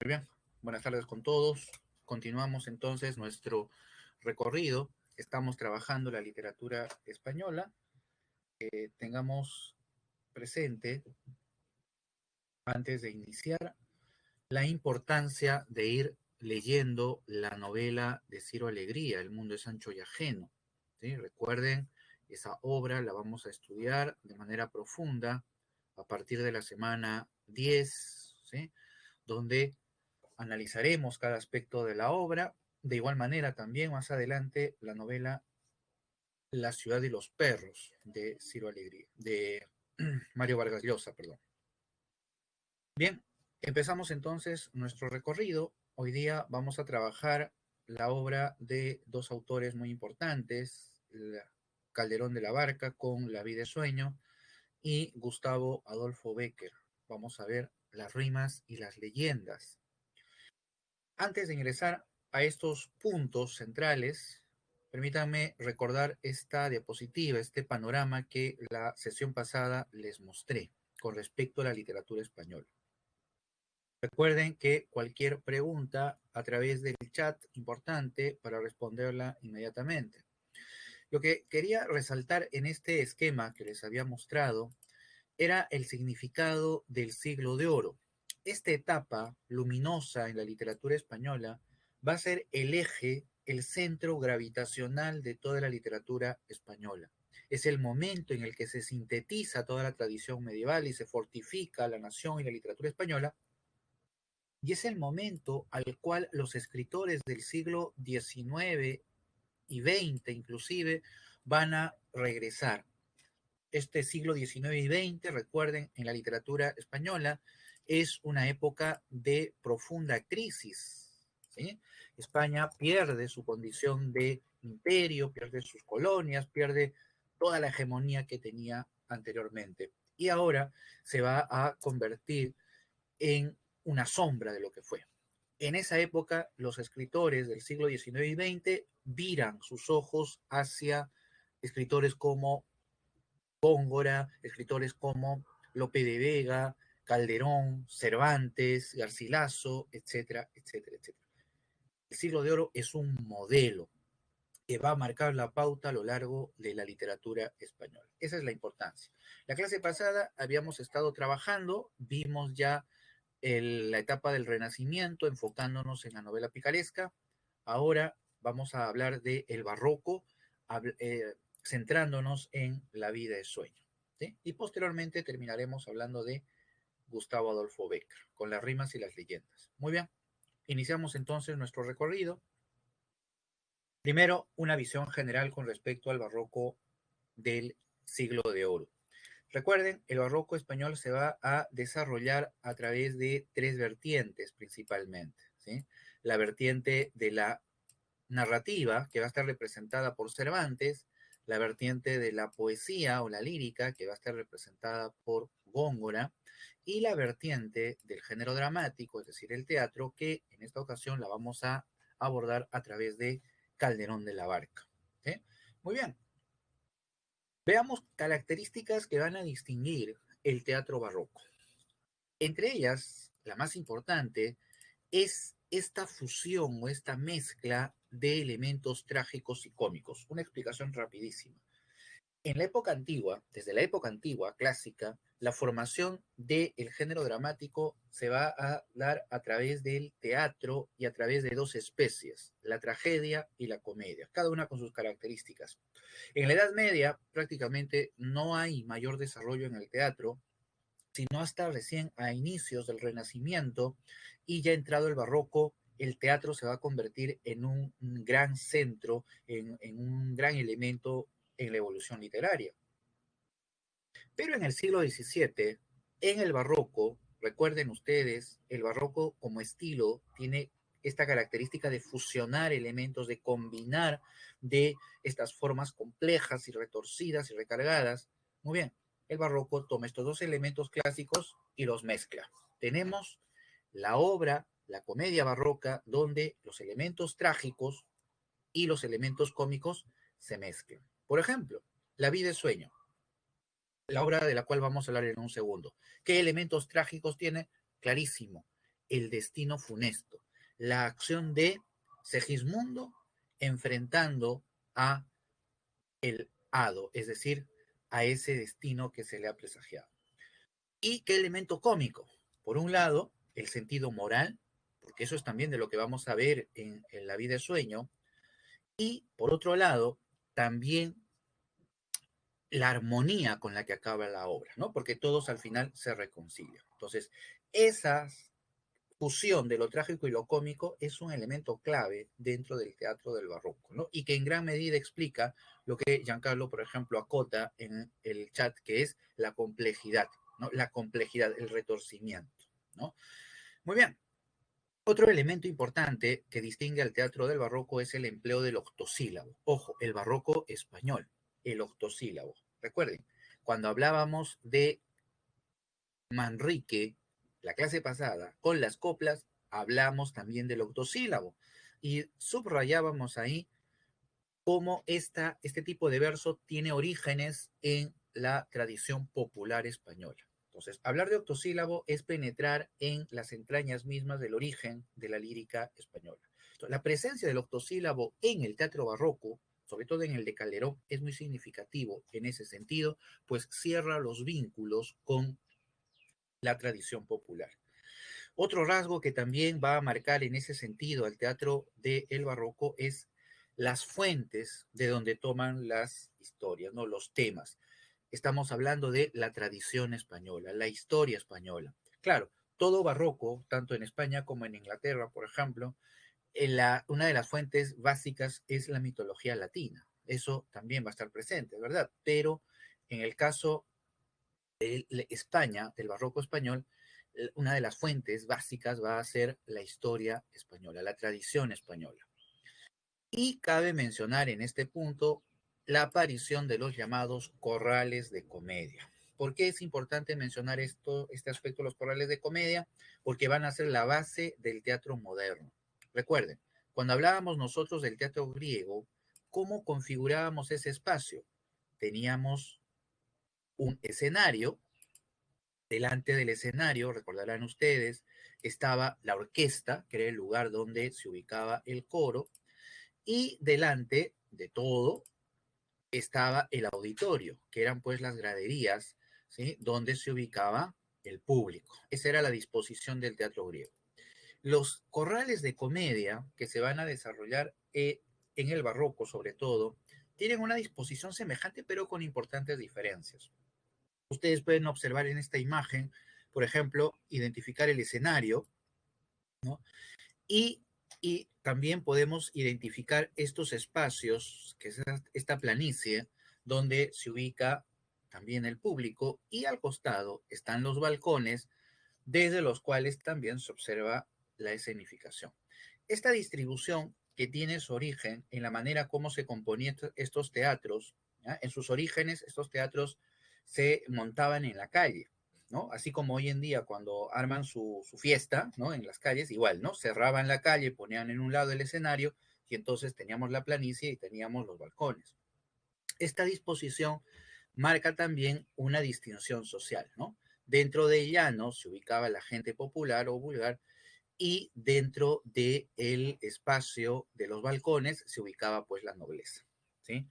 Muy bien, buenas tardes con todos. Continuamos entonces nuestro recorrido. Estamos trabajando la literatura española. Tengamos presente, antes de iniciar, la importancia de ir leyendo la novela de Ciro Alegría, El mundo es ancho y ajeno. ¿Sí? Recuerden, esa obra la vamos a estudiar de manera profunda a partir de la semana 10, ¿sí? Donde analizaremos cada aspecto de la obra. De igual manera, también más adelante, la novela La ciudad y los perros de Ciro Alegría, de Mario Vargas Llosa, perdón. Bien, empezamos entonces nuestro recorrido. Hoy día vamos a trabajar la obra de dos autores muy importantes, Calderón de la Barca con La vida es sueño y Gustavo Adolfo Bécquer. Vamos a ver las rimas y las leyendas. Antes de ingresar a estos puntos centrales, permítanme recordar esta diapositiva, este panorama que la sesión pasada les mostré con respecto a la literatura española. Recuerden que cualquier pregunta a través del chat importante para responderla inmediatamente. Lo que quería resaltar en este esquema que les había mostrado era el significado del siglo de oro. Esta etapa luminosa en la literatura española va a ser el eje, el centro gravitacional de toda la literatura española. Es el momento en el que se sintetiza toda la tradición medieval y se fortifica la nación y la literatura española. Y es el momento al cual los escritores del siglo XIX y XX inclusive van a regresar. Este siglo XIX y XX, recuerden, en la literatura española, es una época de profunda crisis. ¿Sí? España pierde su condición de imperio, pierde sus colonias, pierde toda la hegemonía que tenía anteriormente. Y ahora se va a convertir en una sombra de lo que fue. En esa época, los escritores del siglo XIX y XX viran sus ojos hacia escritores como Góngora, escritores como Lope de Vega, Calderón, Cervantes, Garcilaso, etcétera, etcétera, etcétera. El siglo de oro es un modelo que va a marcar la pauta a lo largo de la literatura española. Esa es la importancia. La clase pasada habíamos estado trabajando, vimos ya la etapa del Renacimiento, enfocándonos en la novela picaresca. Ahora vamos a hablar del barroco, centrándonos en La vida es sueño. ¿Sí? Y posteriormente terminaremos hablando de Gustavo Adolfo Bécquer, con las rimas y las leyendas. Muy bien, iniciamos entonces nuestro recorrido. Primero, una visión general con respecto al barroco del siglo de oro. Recuerden, el barroco español se va a desarrollar a través de tres vertientes principalmente, ¿sí? La vertiente de la narrativa, que va a estar representada por Cervantes, la vertiente de la poesía o la lírica, que va a estar representada por Góngora, y la vertiente del género dramático, es decir, el teatro, que en esta ocasión la vamos a abordar a través de Calderón de la Barca. ¿Sí? Muy bien. Veamos características que van a distinguir el teatro barroco. Entre ellas, la más importante es esta fusión o esta mezcla de elementos trágicos y cómicos. Una explicación rapidísima. En la época antigua, desde la época antigua, clásica, la formación del género dramático se va a dar a través del teatro y a través de dos especies, la tragedia y la comedia, cada una con sus características. En la Edad Media prácticamente no hay mayor desarrollo en el teatro, sino hasta recién a inicios del Renacimiento y ya entrado el Barroco, el teatro se va a convertir en un gran centro, en un gran elemento en la evolución literaria. Pero en el siglo XVII, en el Barroco, recuerden ustedes, el Barroco como estilo tiene esta característica de fusionar elementos, de combinar de estas formas complejas y retorcidas y recargadas. Muy bien, el Barroco toma estos dos elementos clásicos y los mezcla. Tenemos la obra, la comedia barroca, donde los elementos trágicos y los elementos cómicos se mezclan. Por ejemplo, La vida es sueño, la obra de la cual vamos a hablar en un segundo. ¿Qué elementos trágicos tiene? Clarísimo. el destino funesto, la acción de Segismundo enfrentando a el hado, es decir, a ese destino que se le ha presagiado. ¿Y qué elemento cómico? Por un lado, el sentido moral, porque eso es también de lo que vamos a ver en La vida de sueño, y por otro lado, también la armonía con la que acaba la obra, ¿no? Porque todos al final se reconcilian. Entonces, esa fusión de lo trágico y lo cómico es un elemento clave dentro del teatro del barroco, ¿no? Y que en gran medida explica lo que Giancarlo, por ejemplo, acota en el chat, que es la complejidad, ¿no? La complejidad, el retorcimiento, ¿no? Muy bien. Otro elemento importante que distingue al teatro del barroco es el empleo del octosílabo. Ojo, el barroco español, el octosílabo. Recuerden, cuando hablábamos de Manrique, la clase pasada, con las coplas, hablamos también del octosílabo y subrayábamos ahí cómo este tipo de verso tiene orígenes en la tradición popular española. Entonces, hablar de octosílabo es penetrar en las entrañas mismas del origen de la lírica española. Entonces, la presencia del octosílabo en el teatro barroco, sobre todo en el de Calderón, es muy significativo en ese sentido, pues cierra los vínculos con la tradición popular. Otro rasgo que también va a marcar en ese sentido al teatro del barroco es las fuentes de donde toman las historias, ¿no? Los temas. Estamos hablando de la tradición española, la historia española. Claro, todo barroco, tanto en España como en Inglaterra, por ejemplo, una de las fuentes básicas es la mitología latina. Eso también va a estar presente, ¿verdad? Pero en el caso de España, del barroco español, una de las fuentes básicas va a ser la historia española, la tradición española. Y cabe mencionar en este punto la aparición de los llamados corrales de comedia. ¿Por qué es importante mencionar este aspecto de los corrales de comedia? Porque van a ser la base del teatro moderno. Recuerden, cuando hablábamos nosotros del teatro griego, ¿cómo configurábamos ese espacio? Teníamos un escenario. Delante del escenario, recordarán ustedes, estaba la orquesta, que era el lugar donde se ubicaba el coro, y delante de todo estaba el auditorio, que eran pues las graderías, ¿sí? Donde se ubicaba el público. Esa era la disposición del teatro griego. Los corrales de comedia que se van a desarrollar en el barroco, sobre todo, tienen una disposición semejante, pero con importantes diferencias. Ustedes pueden observar en esta imagen, por ejemplo, identificar el escenario, ¿no? Y, y también podemos identificar estos espacios, que es esta planicie, donde se ubica también el público, y al costado están los balcones, desde los cuales también se observa la escenificación. Esta distribución que tiene su origen en la manera como se componían estos teatros, ¿ya? En sus orígenes estos teatros se montaban en la calle, ¿no? Así como hoy en día cuando arman su fiesta, ¿no? En las calles, igual, ¿no? Cerraban la calle, ponían en un lado el escenario y entonces teníamos la planicie y teníamos los balcones. Esta disposición marca también una distinción social, ¿no? Dentro de llano se ubicaba la gente popular o vulgar y dentro del espacio de los balcones se ubicaba pues la nobleza, ¿sí?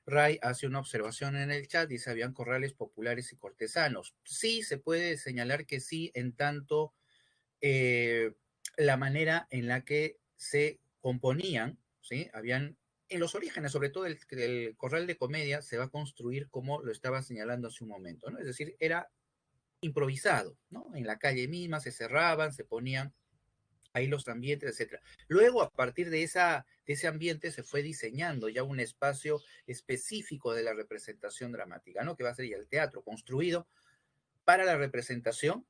Ray hace una observación en el chat, dice, habían corrales populares y cortesanos. Sí, se puede señalar que sí, en tanto eh, la manera en la que se componían, ¿sí? Habían, en los orígenes, sobre todo el corral de comedia, se va a construir como lo estaba señalando hace un momento, ¿no? Es decir, era improvisado, ¿no? En la calle misma se cerraban, se ponían ahí los ambientes, etcétera. Luego, a partir de ese ambiente, se fue diseñando ya un espacio específico de la representación dramática, ¿no? Que va a ser ya el teatro, construido para la representación,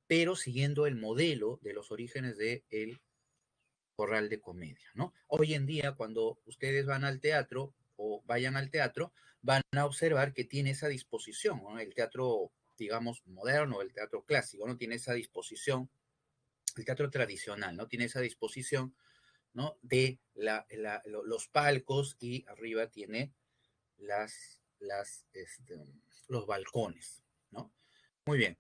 pero siguiendo el modelo de los orígenes del corral de comedia, ¿no? Hoy en día, cuando ustedes van al teatro o vayan al teatro, van a observar que tiene esa disposición, ¿no? El teatro, digamos, moderno, el teatro clásico, ¿no? Tiene esa disposición, el teatro tradicional, ¿no? Tiene esa disposición, ¿no? De los palcos y arriba tiene las, las, este, los balcones, ¿no? Muy bien.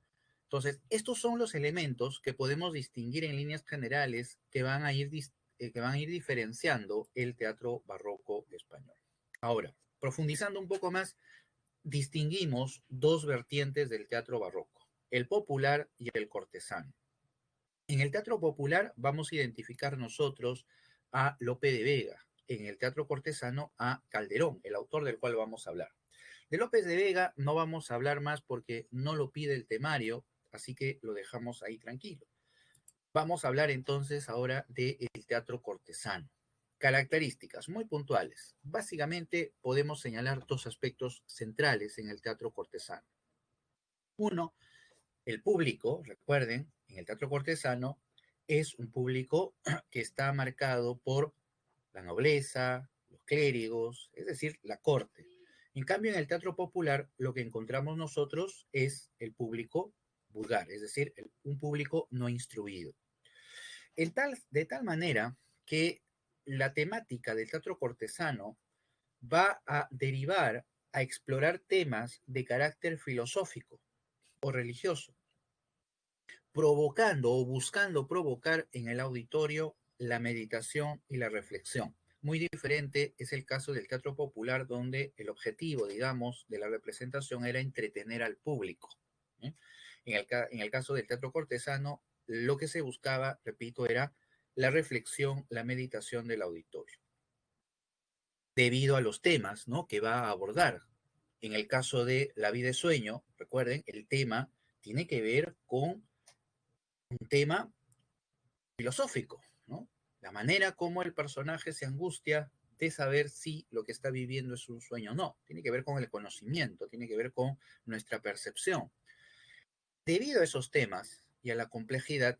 Entonces, estos son los elementos que podemos distinguir en líneas generales que van a ir diferenciando el teatro barroco español. Ahora, profundizando un poco más, distinguimos dos vertientes del teatro barroco, el popular y el cortesano. En el teatro popular vamos a identificar nosotros a Lope de Vega, en el teatro cortesano a Calderón, el autor del cual vamos a hablar. De López de Vega no vamos a hablar más porque no lo pide el temario, así que lo dejamos ahí tranquilo. Vamos a hablar entonces ahora del teatro cortesano. Características muy puntuales. Básicamente podemos señalar dos aspectos centrales en el teatro cortesano. Uno, el público, recuerden, en el teatro cortesano es un público que está marcado por la nobleza, los clérigos, es decir, la corte. En cambio, en el teatro popular lo que encontramos nosotros es el público vulgar, es decir, un público no instruido. De tal manera que la temática del teatro cortesano va a derivar a explorar temas de carácter filosófico o religioso, provocando o buscando provocar en el auditorio la meditación y la reflexión. Muy diferente es el caso del teatro popular, donde el objetivo, digamos, de la representación era entretener al público. ¿Eh? En el caso del teatro cortesano, lo que se buscaba, repito, era la reflexión, la meditación del auditorio, debido a los temas, ¿no?, que va a abordar. En el caso de La vida es sueño, recuerden, el tema tiene que ver con un tema filosófico, ¿no? La manera como el personaje se angustia de saber si lo que está viviendo es un sueño o no. Tiene que ver con el conocimiento, tiene que ver con nuestra percepción. Debido a esos temas y a la complejidad,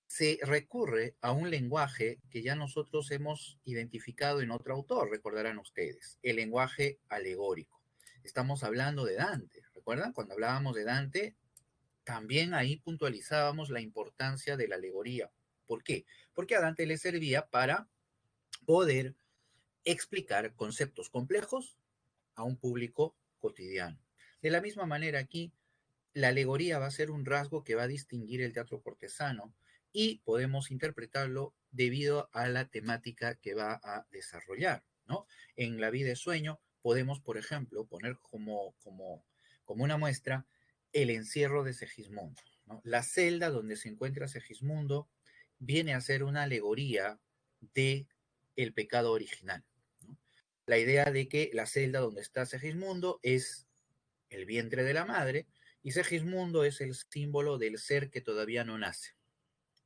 se recurre a un lenguaje que ya nosotros hemos identificado en otro autor, recordarán ustedes, el lenguaje alegórico. Estamos hablando de Dante, ¿recuerdan? Cuando hablábamos de Dante, también ahí puntualizábamos la importancia de la alegoría. ¿Por qué? Porque a Dante le servía para poder explicar conceptos complejos a un público cotidiano. De la misma manera aquí, la alegoría va a ser un rasgo que va a distinguir el teatro cortesano y podemos interpretarlo debido a la temática que va a desarrollar, ¿no? En La vida es sueño podemos, por ejemplo, poner como una muestra el encierro de Segismundo, ¿no? La celda donde se encuentra Segismundo viene a ser una alegoría de el pecado original, ¿no? La idea de que la celda donde está Segismundo es el vientre de la madre, y Segismundo es el símbolo del ser que todavía no nace,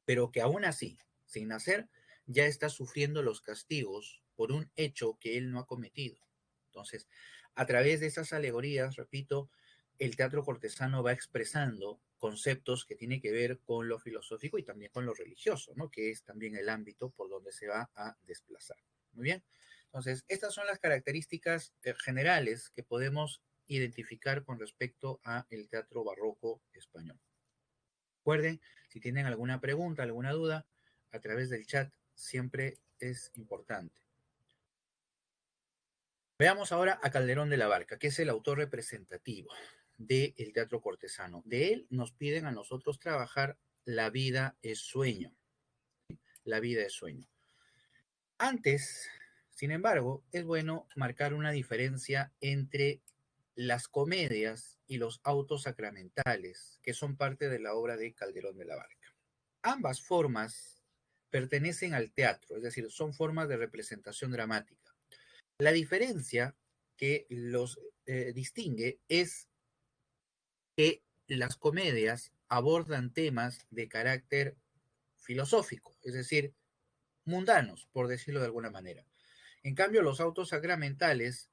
pero que aún así, sin nacer, ya está sufriendo los castigos por un hecho que él no ha cometido. Entonces, a través de esas alegorías, repito, el teatro cortesano va expresando conceptos que tienen que ver con lo filosófico y también con lo religioso, ¿no?, que es también el ámbito por donde se va a desplazar. Muy bien. Entonces, estas son las características generales que podemos identificar con respecto a el teatro barroco español. Recuerden, si tienen alguna pregunta, alguna duda, a través del chat siempre es importante. Veamos ahora a Calderón de la Barca, que es el autor representativo del teatro cortesano. De él nos piden a nosotros trabajar La vida es sueño. La vida es sueño. Antes, sin embargo, es bueno marcar una diferencia entre las comedias y los autos sacramentales, que son parte de la obra de Calderón de la Barca. Ambas formas pertenecen al teatro, es decir, son formas de representación dramática. La diferencia que los distingue es que las comedias abordan temas de carácter filosófico, es decir, mundanos, por decirlo de alguna manera. En cambio, los autos sacramentales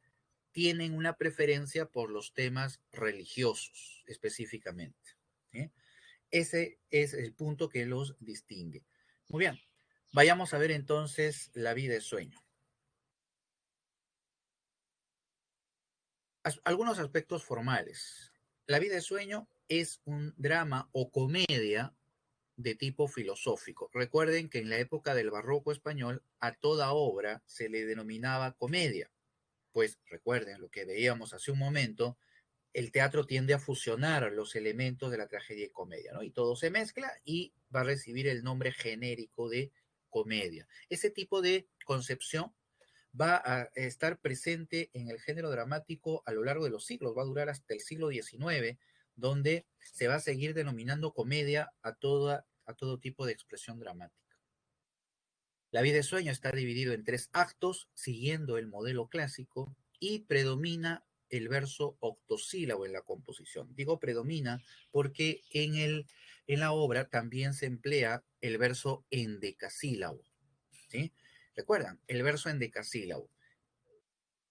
tienen una preferencia por los temas religiosos específicamente, ¿sí? Ese es el punto que los distingue. Muy bien, vayamos a ver entonces La vida es sueño. Algunos aspectos formales. La vida es sueño es un drama o comedia de tipo filosófico. Recuerden que en la época del barroco español a toda obra se le denominaba comedia. Pues recuerden lo que veíamos hace un momento, el teatro tiende a fusionar los elementos de la tragedia y comedia, ¿no? Y todo se mezcla y va a recibir el nombre genérico de comedia. Ese tipo de concepción va a estar presente en el género dramático a lo largo de los siglos, va a durar hasta el siglo XIX, donde se va a seguir denominando comedia a todo tipo de expresión dramática. La vida de sueño está dividido en tres actos, siguiendo el modelo clásico, y predomina el verso octosílabo en la composición. Digo predomina porque en la obra también se emplea el verso endecasílabo, ¿sí? ¿Recuerdan? El verso endecasílabo.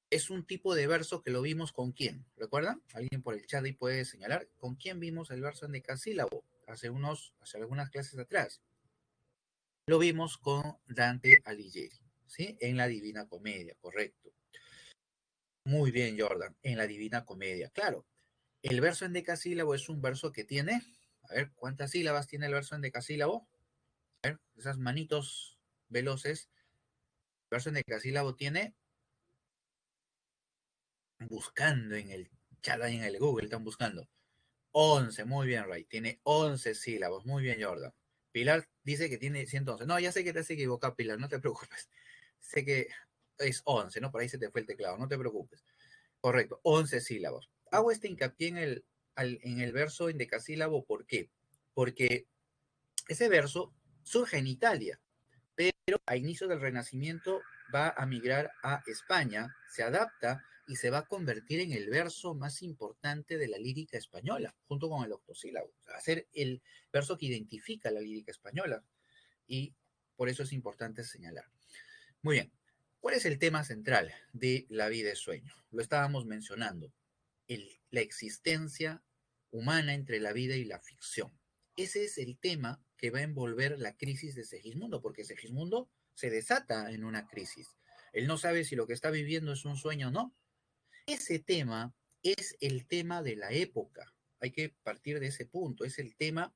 Es un tipo de verso que lo vimos con quién, ¿recuerdan? Alguien por el chat ahí puede señalar con quién vimos el verso endecasílabo hace algunas clases atrás. Lo vimos con Dante Alighieri, ¿sí? En la Divina Comedia, correcto. Muy bien, Jordan, en la Divina Comedia, claro. El verso endecasílabo es un verso que tiene, a ver, ¿cuántas sílabas tiene el verso endecasílabo? A ver, esas manitos veloces. El verso endecasílabo tiene, buscando en el chat, en el Google, están buscando. 11, muy bien, Ray. Tiene 11 sílabas. Muy bien, Jordan. Pilar dice que tiene 111. No, ya sé que te has equivocado, Pilar, no te preocupes. Sé que es 11, ¿no? Por ahí se te fue el teclado, no te preocupes. Correcto, 11 sílabas. Hago este hincapié en el verso endecasílabo, ¿por qué? Porque ese verso surge en Italia, pero a inicios del Renacimiento va a migrar a España, se adapta y se va a convertir en el verso más importante de la lírica española, junto con el octosílabo. O sea, va a ser el verso que identifica la lírica española y por eso es importante señalar. Muy bien, ¿cuál es el tema central de La vida es sueño? Lo estábamos mencionando, la existencia humana entre la vida y la ficción. Ese es el tema que va a envolver la crisis de Segismundo, porque Segismundo se desata en una crisis. Él no sabe si lo que está viviendo es un sueño o no. Ese tema es el tema de la época. Hay que partir de ese punto. Es el tema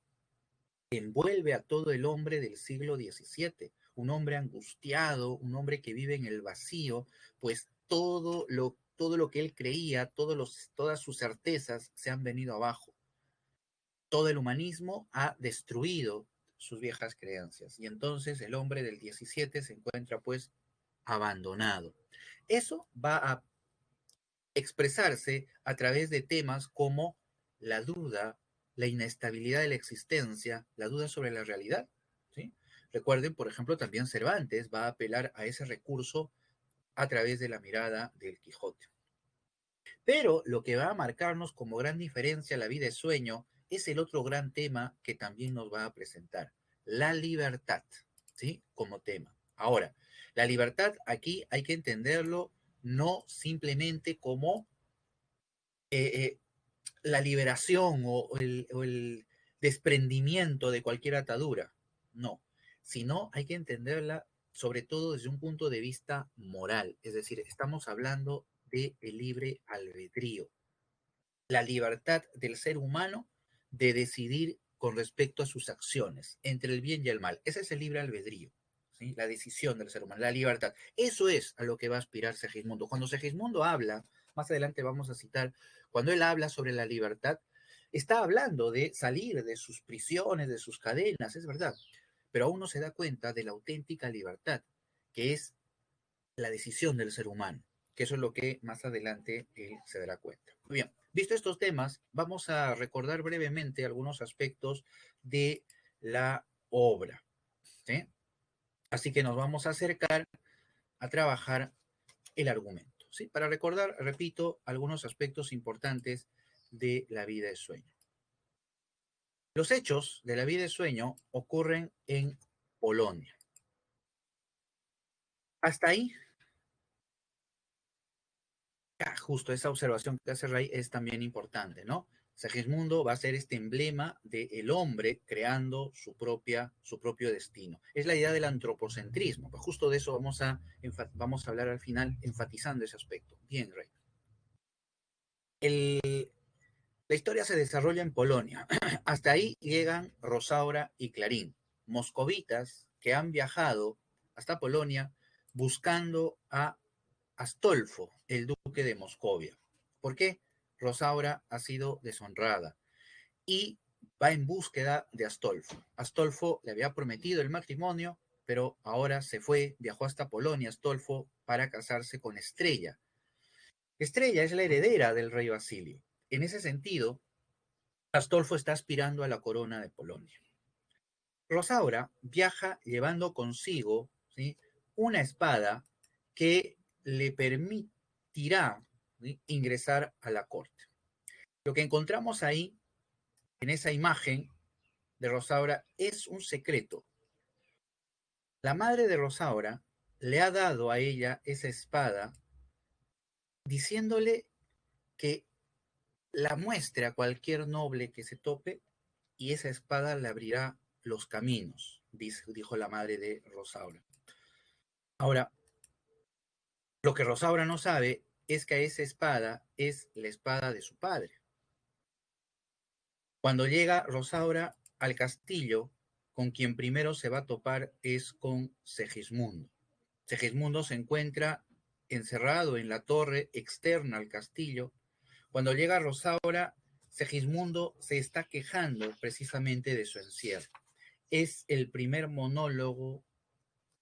que envuelve a todo el hombre del siglo XVII. Un hombre angustiado, un hombre que vive en el vacío, pues todo lo que él creía, todas sus certezas se han venido abajo. Todo el humanismo ha destruido sus viejas creencias y entonces el hombre del 17 se encuentra pues abandonado. Eso va a expresarse a través de temas como la duda, la inestabilidad de la existencia, la duda sobre la realidad, ¿sí? Recuerden, por ejemplo, también Cervantes va a apelar a ese recurso a través de la mirada del Quijote. Pero lo que va a marcarnos como gran diferencia la vida es sueño es el otro gran tema que también nos va a presentar, la libertad, ¿sí? Como tema. Ahora, la libertad aquí hay que entenderlo no simplemente como eh, eh, la liberación o el desprendimiento de cualquier atadura, no, sino hay que entenderla sobre todo desde un punto de vista moral, es decir, estamos hablando de el libre albedrío, la libertad del ser humano de decidir con respecto a sus acciones, entre el bien y el mal. Ese es el libre albedrío, ¿sí? La decisión del ser humano, la libertad. Eso es a lo que va a aspirar Segismundo. Cuando Segismundo habla, más adelante vamos a citar, cuando él habla sobre la libertad, está hablando de salir de sus prisiones, de sus cadenas, es verdad, pero aún no se da cuenta de la auténtica libertad, que es la decisión del ser humano, que eso es lo que más adelante él se dará cuenta. Muy bien, visto estos temas, vamos a recordar brevemente algunos aspectos de la obra, ¿sí? Así que nos vamos a acercar a trabajar el argumento, ¿sí? Para recordar, repito, algunos aspectos importantes de la vida de sueño. Los hechos de la vida de sueño ocurren en Polonia. Hasta ahí justo esa observación que hace Ray es también importante, ¿no? Segismundo va a ser este emblema del hombre creando su propio destino. Es la idea del antropocentrismo. Pues justo de eso vamos a hablar al final, enfatizando ese aspecto. Bien, Ray. La historia se desarrolla en Polonia. Hasta ahí llegan Rosaura y Clarín, moscovitas que han viajado hasta Polonia buscando a Astolfo, el duque de Moscovia. ¿Por qué? Rosaura ha sido deshonrada y va en búsqueda de Astolfo. Astolfo le había prometido el matrimonio, pero ahora se fue, viajó hasta Polonia, Astolfo, para casarse con Estrella. Estrella es la heredera del rey Basilio. En ese sentido, Astolfo está aspirando a la corona de Polonia. Rosaura viaja llevando consigo, ¿sí?, una espada que le permitirá, ¿sí?, ingresar a la corte. Lo que encontramos ahí, en esa imagen de Rosaura, es un secreto. La madre de Rosaura le ha dado a ella esa espada diciéndole que la muestre a cualquier noble que se tope y esa espada le abrirá los caminos, dijo la madre de Rosaura. Ahora, lo que Rosaura no sabe es que esa espada es la espada de su padre. Cuando llega Rosaura al castillo, con quien primero se va a topar es con Segismundo. Segismundo se encuentra encerrado en la torre externa al castillo. Cuando llega Rosaura, Segismundo se está quejando precisamente de su encierro. Es el primer monólogo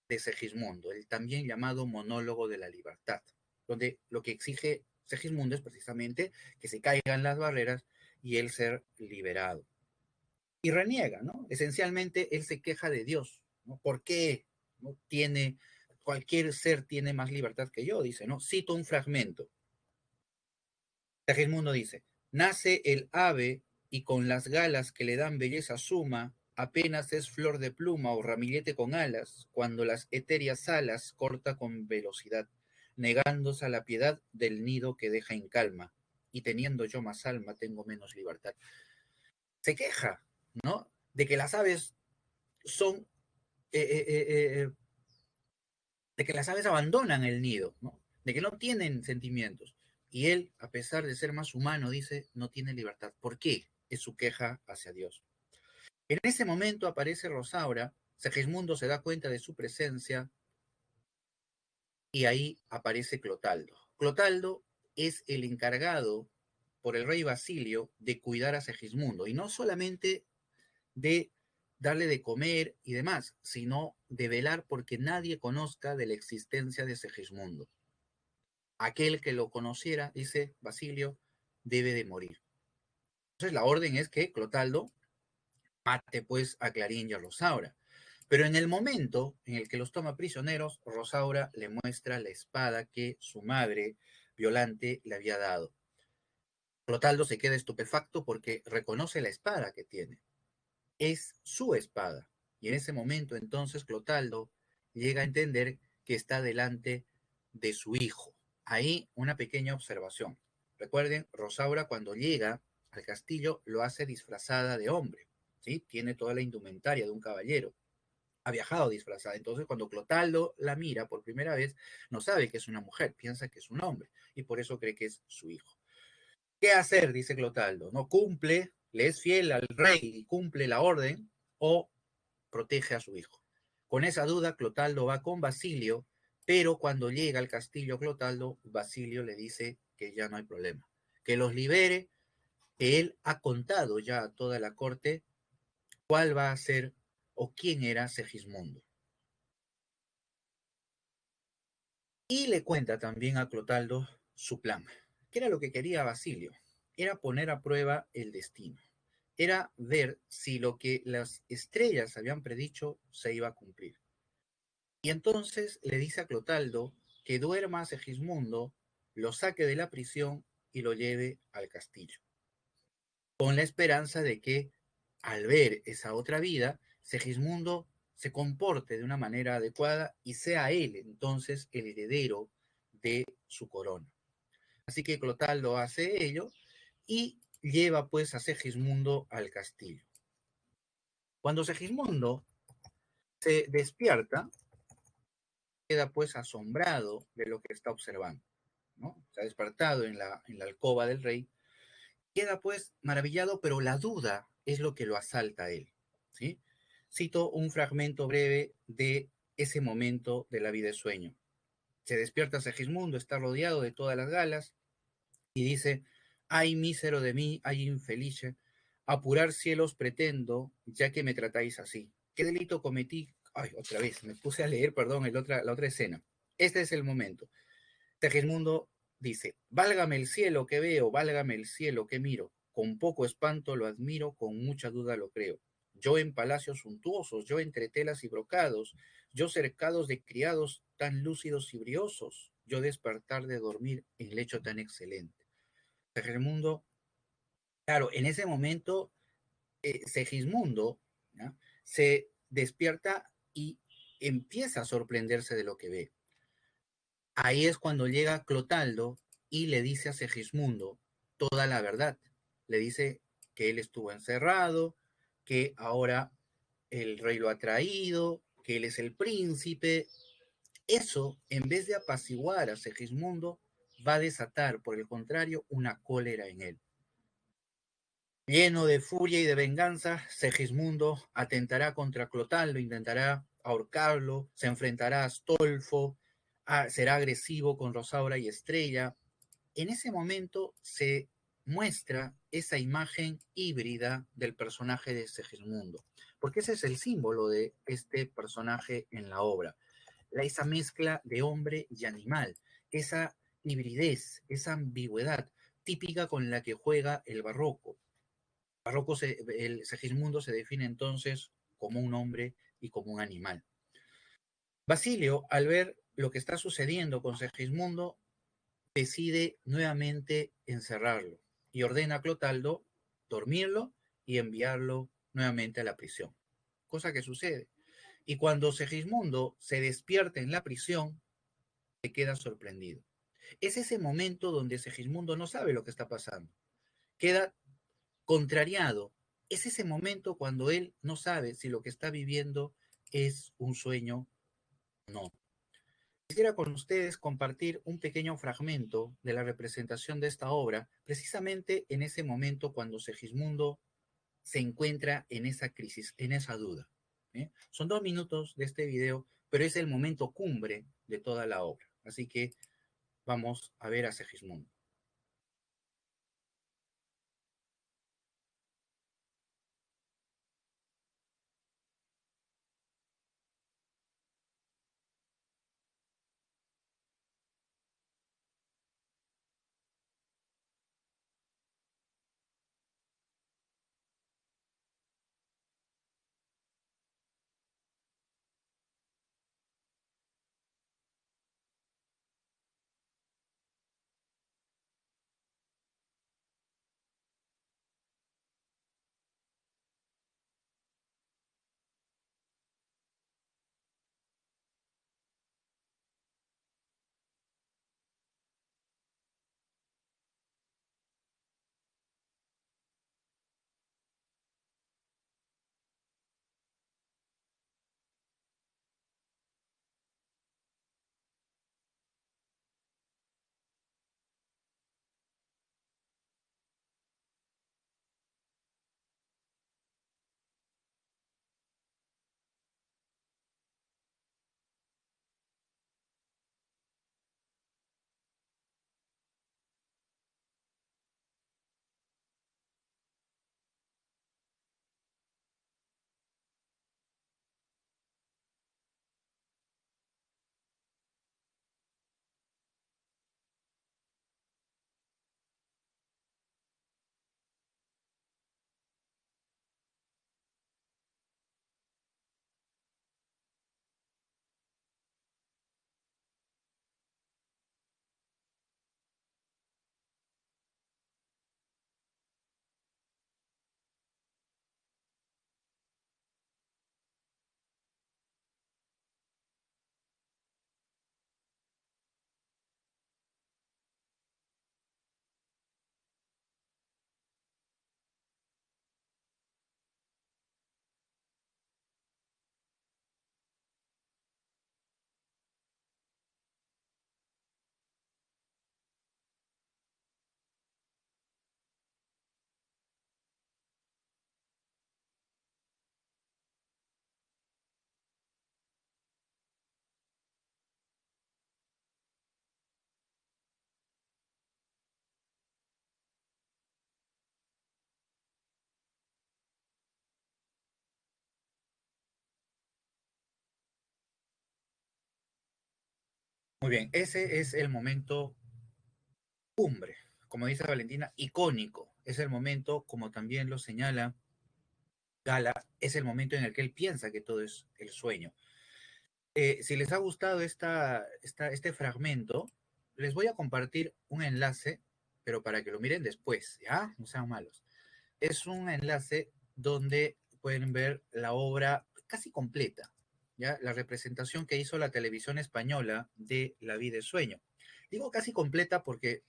de Segismundo, el también llamado monólogo de la libertad, donde lo que exige Segismundo es precisamente que se caigan las barreras y él ser liberado. Y reniega, ¿no? Esencialmente él se queja de Dios, ¿no? ¿Por qué no tiene, cualquier ser tiene más libertad que yo? Dice, ¿no? Cito un fragmento. Segismundo dice, nace el ave y con las galas que le dan belleza suma, apenas es flor de pluma o ramillete con alas, cuando las etéreas alas corta con velocidad, negándose a la piedad del nido que deja en calma, y teniendo yo más alma, tengo menos libertad. Se queja, ¿no?, de que las aves son, eh, eh, eh, eh, de que las aves abandonan el nido, ¿no?, de que no tienen sentimientos. Y él, a pesar de ser más humano, dice, no tiene libertad. ¿Por qué? Es su queja hacia Dios. En ese momento aparece Rosaura, Segismundo se da cuenta de su presencia y ahí aparece Clotaldo. Clotaldo es el encargado por el rey Basilio de cuidar a Segismundo y no solamente de darle de comer y demás, sino de velar porque nadie conozca de la existencia de Segismundo. Aquel que lo conociera, dice Basilio, debe de morir. Entonces la orden es que Clotaldo mate pues a Clarín y a Rosaura. Pero en el momento en el que los toma prisioneros, Rosaura le muestra la espada que su madre, Violante, le había dado. Clotaldo se queda estupefacto porque reconoce la espada que tiene. Es su espada. Y en ese momento entonces Clotaldo llega a entender que está delante de su hijo. Ahí una pequeña observación. Recuerden, Rosaura cuando llega al castillo lo hace disfrazada de hombre, ¿sí? Tiene toda la indumentaria de un caballero. Ha viajado disfrazada. Entonces, cuando Clotaldo la mira por primera vez, no sabe que es una mujer, piensa que es un hombre y por eso cree que es su hijo. ¿Qué hacer? Dice Clotaldo. No cumple, le es fiel al rey y cumple la orden o protege a su hijo. Con esa duda, Clotaldo va con Basilio, pero cuando llega al castillo Clotaldo, Basilio le dice que ya no hay problema, que los libere, que él ha contado ya a toda la corte cuál va a ser o quién era Segismundo. Y le cuenta también a Clotaldo su plan. ¿Qué era lo que quería Basilio? Era poner a prueba el destino. Era ver si lo que las estrellas habían predicho se iba a cumplir. Y entonces le dice a Clotaldo que duerma a Segismundo, lo saque de la prisión y lo lleve al castillo, con la esperanza de que al ver esa otra vida, Segismundo se comporte de una manera adecuada y sea él entonces el heredero de su corona. Así que Clotaldo hace ello y lleva pues a Segismundo al castillo. Cuando Segismundo se despierta, queda pues asombrado de lo que está observando, ¿no? Se ha despertado en la alcoba del rey, queda pues maravillado, pero la duda es lo que lo asalta a él, ¿sí? Cito un fragmento breve de ese momento de la vida de sueño. Se despierta Segismundo, está rodeado de todas las galas y dice, Ay, mísero de mí, ay, infelice, apurar cielos pretendo, ya que me tratáis así. ¿Qué delito cometí? Ay, otra vez, me puse a leer, perdón, la otra escena. Este es el momento. Segismundo dice, válgame el cielo que veo, válgame el cielo que miro, con poco espanto lo admiro, con mucha duda lo creo. Yo en palacios suntuosos, yo entre telas y brocados, yo cercados de criados tan lúcidos y briosos, yo despertar de dormir en lecho tan excelente. Segismundo, claro, en ese momento Segismundo, ¿ya?, se despierta y empieza a sorprenderse de lo que ve. Ahí es cuando llega Clotaldo y le dice a Segismundo toda la verdad. Le dice que él estuvo encerrado, que ahora el rey lo ha traído, que él es el príncipe. Eso, en vez de apaciguar a Segismundo, va a desatar, por el contrario, una cólera en él. Lleno de furia y de venganza, Segismundo atentará contra Clotaldo, intentará ahorcarlo, se enfrentará a Astolfo, será agresivo con Rosaura y Estrella. En ese momento se muestra esa imagen híbrida del personaje de Segismundo, porque ese es el símbolo de este personaje en la obra, esa mezcla de hombre y animal, esa hibridez, esa ambigüedad típica con la que juega el barroco. El Segismundo se define entonces como un hombre y como un animal. Basilio, al ver lo que está sucediendo con Segismundo, decide nuevamente encerrarlo y ordena a Clotaldo dormirlo y enviarlo nuevamente a la prisión. Cosa que sucede. Y cuando Segismundo se despierta en la prisión, se queda sorprendido. Es ese momento donde Segismundo no sabe lo que está pasando. Queda contrariado. Es ese momento cuando él no sabe si lo que está viviendo es un sueño o no. Quisiera con ustedes compartir un pequeño fragmento de la representación de esta obra, precisamente en ese momento cuando Segismundo se encuentra en esa crisis, en esa duda. Son 2 minutos de este video, pero es el momento cumbre de toda la obra. Así que vamos a ver a Segismundo. Muy bien, ese es el momento cumbre, como dice Valentina, icónico. Es el momento, como también lo señala Gala, es el momento en el que él piensa que todo es el sueño. Si les ha gustado este fragmento, les voy a compartir un enlace, pero para que lo miren después, ¿ya? No sean malos. Es un enlace donde pueden ver la obra casi completa, ¿ya? La representación que hizo la televisión española de La vida es sueño. Digo casi completa porque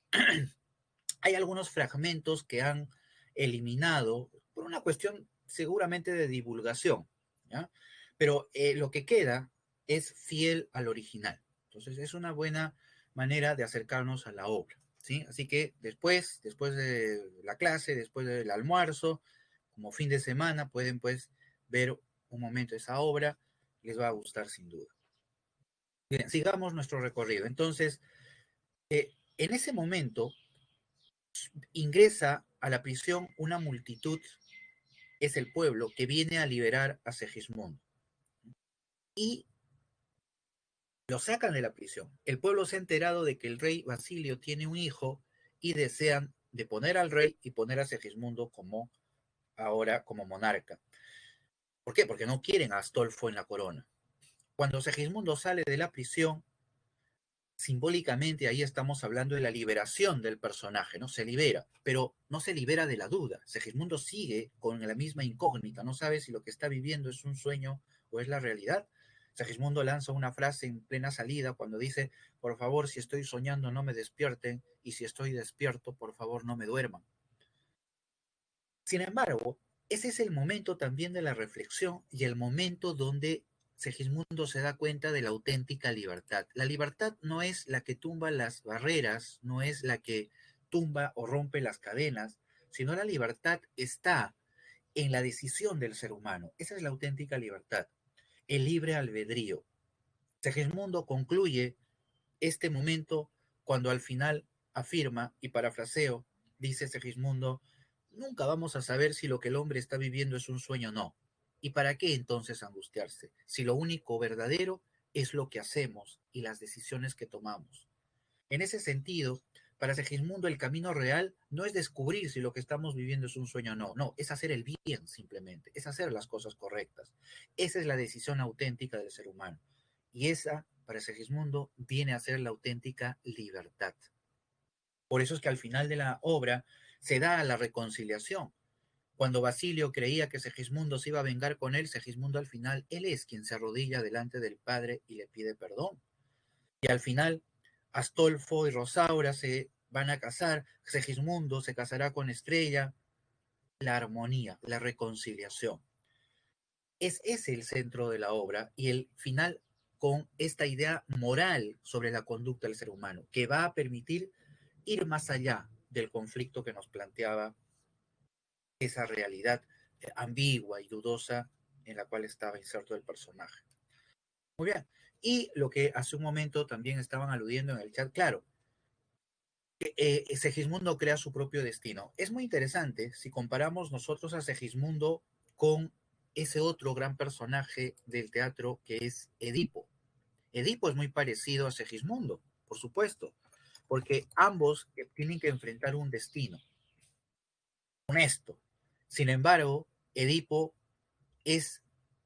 hay algunos fragmentos que han eliminado por una cuestión seguramente de divulgación, ¿ya? Pero lo que queda es fiel al original. Entonces es una buena manera de acercarnos a la obra, ¿sí? Así que después de la clase, después del almuerzo, como fin de semana, pueden pues ver un momento de esa obra, les va a gustar sin duda. Bien, sigamos nuestro recorrido. Entonces, en ese momento ingresa a la prisión una multitud, es el pueblo, que viene a liberar a Segismundo. Y lo sacan de la prisión. El pueblo se ha enterado de que el rey Basilio tiene un hijo y desean deponer al rey y poner a Segismundo como ahora como monarca. ¿Por qué? Porque no quieren a Astolfo en la corona. Cuando Segismundo sale de la prisión, simbólicamente ahí estamos hablando de la liberación del personaje, ¿no? Se libera, pero no se libera de la duda. Segismundo sigue con la misma incógnita, no sabe si lo que está viviendo es un sueño o es la realidad. Segismundo lanza una frase en plena salida cuando dice, por favor, si estoy soñando, no me despierten, y si estoy despierto, por favor, no me duerman. Sin embargo, ese es el momento también de la reflexión y el momento donde Segismundo se da cuenta de la auténtica libertad. La libertad no es la que tumba las barreras, no es la que tumba o rompe las cadenas, sino la libertad está en la decisión del ser humano. Esa es la auténtica libertad, el libre albedrío. Segismundo concluye este momento cuando al final afirma, y parafraseo, dice Segismundo, nunca vamos a saber si lo que el hombre está viviendo es un sueño o no. ¿Y para qué entonces angustiarse? Si lo único verdadero es lo que hacemos y las decisiones que tomamos. En ese sentido, para Segismundo el camino real no es descubrir si lo que estamos viviendo es un sueño o no, no, es hacer el bien simplemente, es hacer las cosas correctas. Esa es la decisión auténtica del ser humano. Y esa, para Segismundo, viene a ser la auténtica libertad. Por eso es que al final de la obra se da la reconciliación. Cuando Basilio creía que Segismundo se iba a vengar con él, Segismundo al final, él es quien se arrodilla delante del Padre y le pide perdón. Y al final, Astolfo y Rosaura se van a casar, Segismundo se casará con Estrella, la armonía, la reconciliación. Es ese el centro de la obra y el final con esta idea moral sobre la conducta del ser humano, que va a permitir ir más allá del conflicto que nos planteaba esa realidad ambigua y dudosa en la cual estaba inserto el personaje. Muy bien. Y lo que hace un momento también estaban aludiendo en el chat, claro, Segismundo crea su propio destino. Es muy interesante si comparamos nosotros a Segismundo con ese otro gran personaje del teatro que es Edipo. Edipo es muy parecido a Segismundo, por supuesto, porque ambos tienen que enfrentar un destino honesto. Sin embargo, Edipo es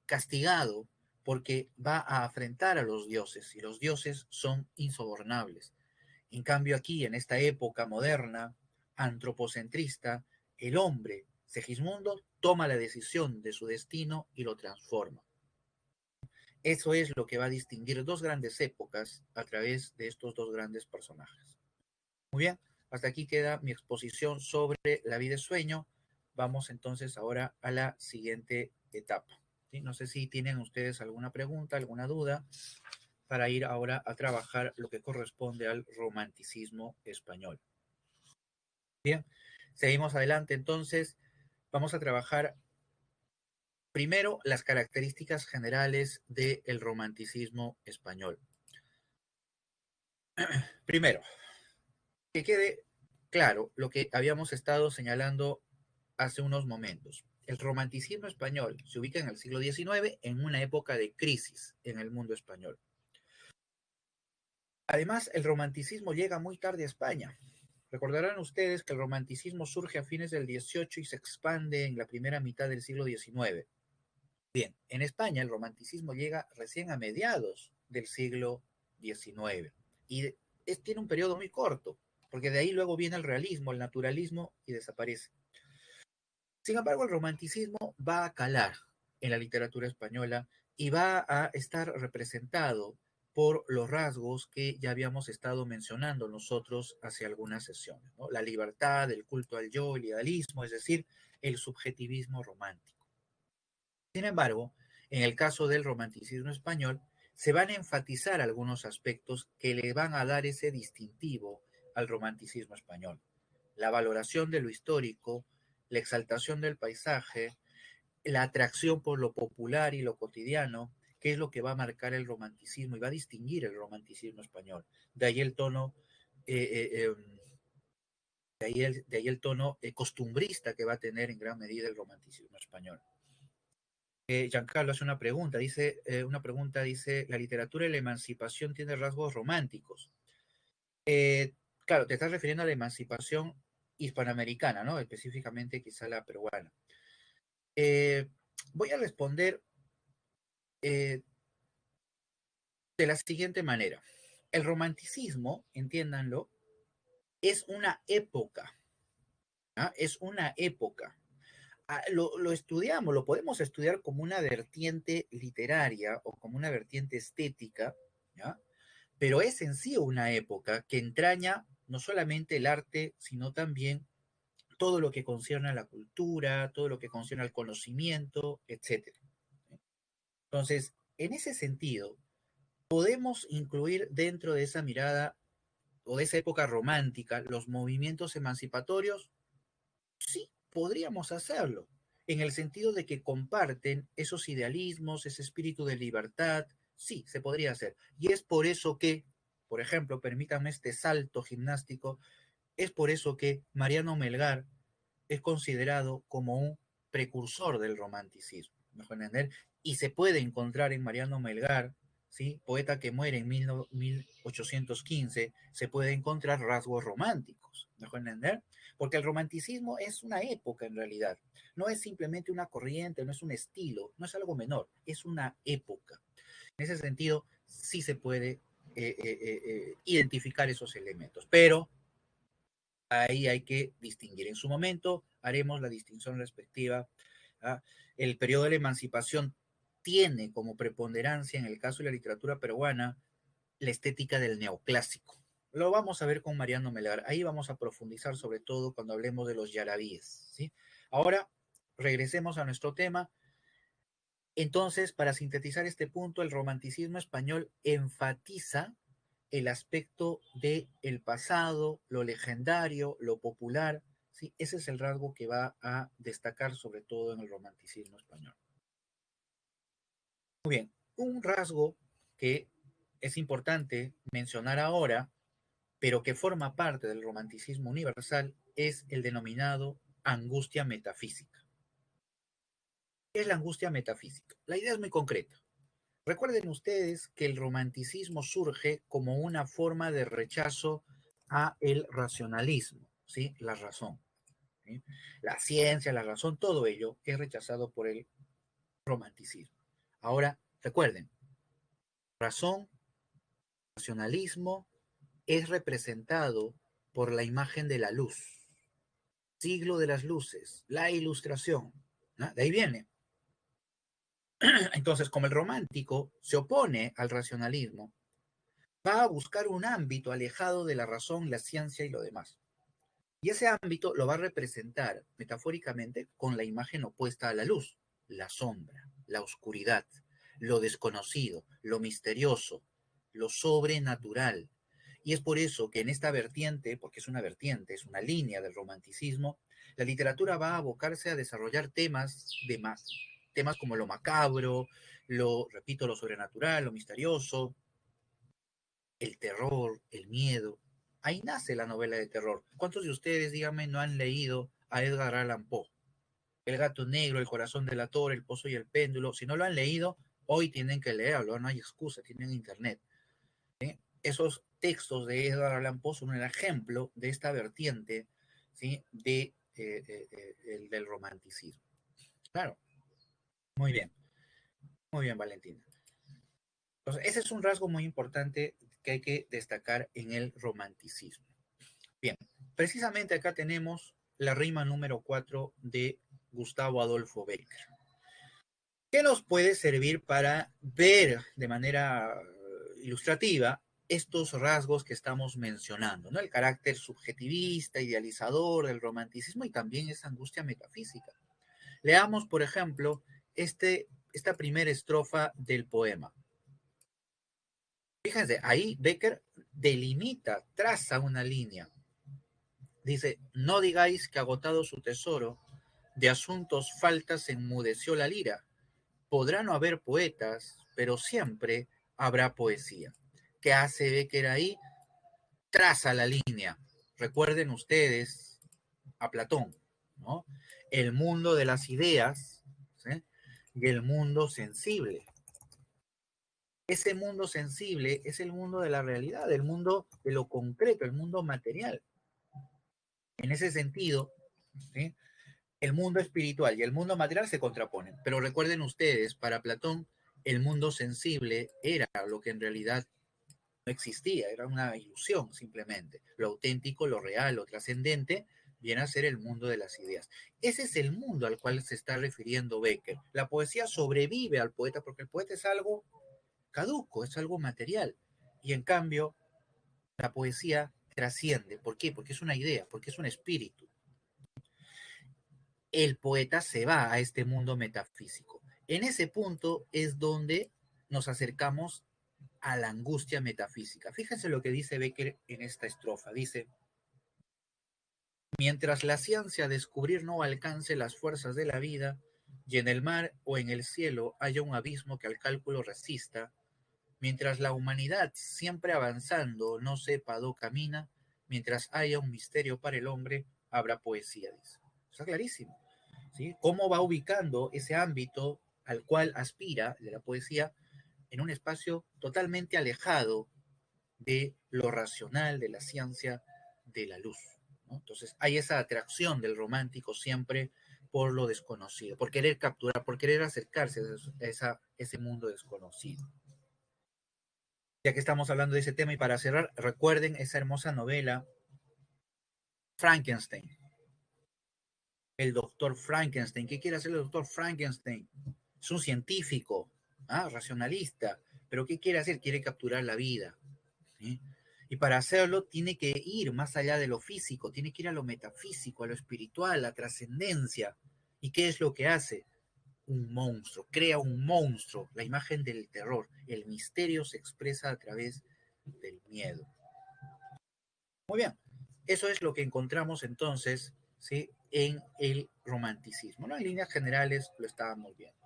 castigado porque va a afrentar a los dioses y los dioses son insobornables. En cambio, aquí, en esta época moderna, antropocentrista, el hombre, Segismundo, toma la decisión de su destino y lo transforma. Eso es lo que va a distinguir dos grandes épocas a través de estos dos grandes personajes. Muy bien, hasta aquí queda mi exposición sobre la vida y sueño. Vamos entonces ahora a la siguiente etapa. ¿Sí? No sé si tienen ustedes alguna pregunta, alguna duda para ir ahora a trabajar lo que corresponde al romanticismo español. Bien, seguimos adelante entonces. Vamos a trabajar primero las características generales del romanticismo español. Primero, que quede claro lo que habíamos estado señalando hace unos momentos. El romanticismo español se ubica en el siglo XIX en una época de crisis en el mundo español. Además, el romanticismo llega muy tarde a España. Recordarán ustedes que el romanticismo surge a fines del XVIII y se expande en la primera mitad del siglo XIX. Bien, en España el romanticismo llega recién a mediados del siglo XIX y tiene un periodo muy corto, porque de ahí luego viene el realismo, el naturalismo y desaparece. Sin embargo, el romanticismo va a calar en la literatura española y va a estar representado por los rasgos que ya habíamos estado mencionando nosotros hace algunas sesiones, ¿no? La libertad, el culto al yo, el idealismo, es decir, el subjetivismo romántico. Sin embargo, en el caso del romanticismo español, se van a enfatizar algunos aspectos que le van a dar ese distintivo al romanticismo español. La valoración de lo histórico, la exaltación del paisaje, la atracción por lo popular y lo cotidiano, que es lo que va a marcar el romanticismo y va a distinguir el romanticismo español. De ahí el tono, eh, eh, de ahí el tono costumbrista que va a tener en gran medida el romanticismo español. Giancarlo hace una pregunta, dice, ¿la literatura de la emancipación tiene rasgos románticos? Claro, te estás refiriendo a la emancipación hispanoamericana, ¿no? Específicamente quizá la peruana. Eh, Voy a responder eh, de la siguiente manera. El romanticismo, entiéndanlo, es una época, ¿ah? Es una época. Lo estudiamos, lo podemos estudiar como una vertiente literaria o como una vertiente estética, ¿ya? Pero es en sí una época que entraña no solamente el arte, sino también todo lo que concierne a la cultura, todo lo que concierne al conocimiento, etcétera. Entonces, en ese sentido, podemos incluir dentro de esa mirada o de esa época romántica los movimientos emancipatorios. Sí, podríamos hacerlo, en el sentido de que comparten esos idealismos, ese espíritu de libertad. Sí, se podría hacer. Y es por eso que, por ejemplo, permítanme este salto gimnástico, es por eso que Mariano Melgar es considerado como un precursor del romanticismo, ¿mejor entender? Y se puede encontrar en Mariano Melgar, ¿sí? Poeta que muere en 1815, se puede encontrar rasgos románticos, ¿mejor entender? Porque el romanticismo es una época en realidad, no es simplemente una corriente, no es un estilo, no es algo menor, es una época. En ese sentido, sí se puede identificar esos elementos, pero ahí hay que distinguir. En su momento haremos la distinción respectiva. ¿Ah? El periodo de la emancipación tiene como preponderancia, en el caso de la literatura peruana, la estética del neoclásico. Lo vamos a ver con Mariano Melgar. Ahí vamos a profundizar sobre todo cuando hablemos de los yarabíes. ¿Sí? Ahora, regresemos a nuestro tema. Entonces, para sintetizar este punto, el romanticismo español enfatiza el aspecto de el pasado, lo legendario, lo popular, ¿sí? Ese es el rasgo que va a destacar sobre todo en el romanticismo español. Muy bien, un rasgo que es importante mencionar ahora, pero que forma parte del romanticismo universal, es el denominado angustia metafísica. ¿Qué es la angustia metafísica? La idea es muy concreta. Recuerden ustedes que el romanticismo surge como una forma de rechazo a el racionalismo, ¿sí? La razón, ¿sí? La ciencia, la razón, todo ello es rechazado por el romanticismo. Ahora, recuerden, razón, racionalismo es representado por la imagen de la luz, siglo de las luces, la ilustración, ¿no? De ahí viene. Entonces, como el romántico se opone al racionalismo, va a buscar un ámbito alejado de la razón, la ciencia y lo demás. Y ese ámbito lo va a representar metafóricamente con la imagen opuesta a la luz, la sombra, la oscuridad, lo desconocido, lo misterioso, lo sobrenatural. Y es por eso que en esta vertiente, porque es una vertiente, es una línea del romanticismo, la literatura va a abocarse a desarrollar temas como lo macabro, repito, lo sobrenatural, lo misterioso, el terror, el miedo. Ahí nace la novela de terror. ¿Cuántos de ustedes, díganme, no han leído a Edgar Allan Poe? El gato negro, el corazón de la torre, el pozo y el péndulo. Si no lo han leído, hoy tienen que leerlo, no hay excusa, tienen internet. ¿Sí? esos textos de Edgar Allan Poe son un ejemplo de esta vertiente, ¿sí? Del romanticismo. Claro, muy bien, muy bien, Valentina. Entonces, ese es un rasgo muy importante que hay que destacar en el romanticismo. Bien, precisamente acá tenemos la rima número 4 de Gustavo Adolfo Bécquer, que nos puede servir para ver de manera ilustrativa estos rasgos que estamos mencionando, ¿no? El carácter subjetivista, idealizador del romanticismo y también esa angustia metafísica. Leamos, por ejemplo, esta primera estrofa del poema. Fíjense, ahí Bécquer delimita, traza una línea. Dice, no digáis que agotado su tesoro, de asuntos faltas enmudeció la lira. Podrá no haber poetas, pero siempre habrá poesía. ¿Qué hace Bécquer ahí? Traza la línea. Recuerden ustedes a Platón, ¿no? El mundo de las ideas, ¿sí? Y el mundo sensible. Ese mundo sensible es el mundo de la realidad, el mundo de lo concreto, el mundo material. En ese sentido, ¿sí? El mundo espiritual y el mundo material se contraponen. Pero recuerden ustedes, para Platón, el mundo sensible era lo que en realidad no existía, era una ilusión simplemente. Lo auténtico, lo real, lo trascendente, viene a ser el mundo de las ideas. Ese es el mundo al cual se está refiriendo Bécquer. La poesía sobrevive al poeta porque el poeta es algo caduco, es algo material. Y en cambio, la poesía trasciende. ¿Por qué? Porque es una idea, porque es un espíritu. El poeta se va a este mundo metafísico. En ese punto es donde nos acercamos a la angustia metafísica. Fíjense lo que dice Bécquer en esta estrofa. Dice, mientras la ciencia descubrir no alcance las fuerzas de la vida, y en el mar o en el cielo haya un abismo que al cálculo resista, mientras la humanidad siempre avanzando no sepa do camina, mientras haya un misterio para el hombre, habrá poesía, dice. Está clarísimo. ¿Sí? Cómo va ubicando ese ámbito al cual aspira de la poesía en un espacio totalmente alejado de lo racional, de la ciencia, de la luz, ¿no? Entonces hay esa atracción del romántico siempre por lo desconocido, por querer capturar, por querer acercarse a ese mundo desconocido. Ya que estamos hablando de ese tema y para cerrar, recuerden esa hermosa novela Frankenstein, el doctor Frankenstein. ¿Qué quiere hacer el doctor Frankenstein? Es un científico, racionalista, pero ¿qué quiere hacer? Quiere capturar la vida, ¿sí? Y para hacerlo tiene que ir más allá de lo físico, tiene que ir a lo metafísico, a lo espiritual, a la trascendencia. ¿Y qué es lo que hace? Un monstruo, crea un monstruo, la imagen del terror. El misterio se expresa a través del miedo. Muy bien, eso es lo que encontramos entonces, ¿sí? En el romanticismo, ¿no? En líneas generales lo estábamos viendo.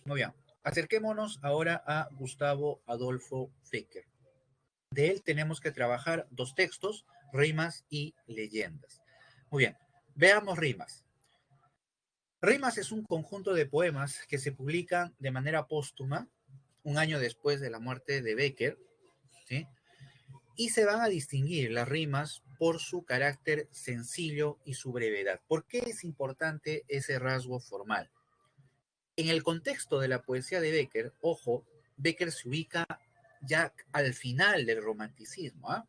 Muy bien, acerquémonos ahora a Gustavo Adolfo Bécquer. De él tenemos que trabajar dos textos, rimas y leyendas. Muy bien, veamos rimas. Rimas es un conjunto de poemas que se publican de manera póstuma un año después de la muerte de Bécquer, ¿sí? Y se van a distinguir las rimas por su carácter sencillo y su brevedad. ¿Por qué es importante ese rasgo formal? En el contexto de la poesía de Bécquer, ojo, Bécquer se ubica ya al final del romanticismo, ¿ah?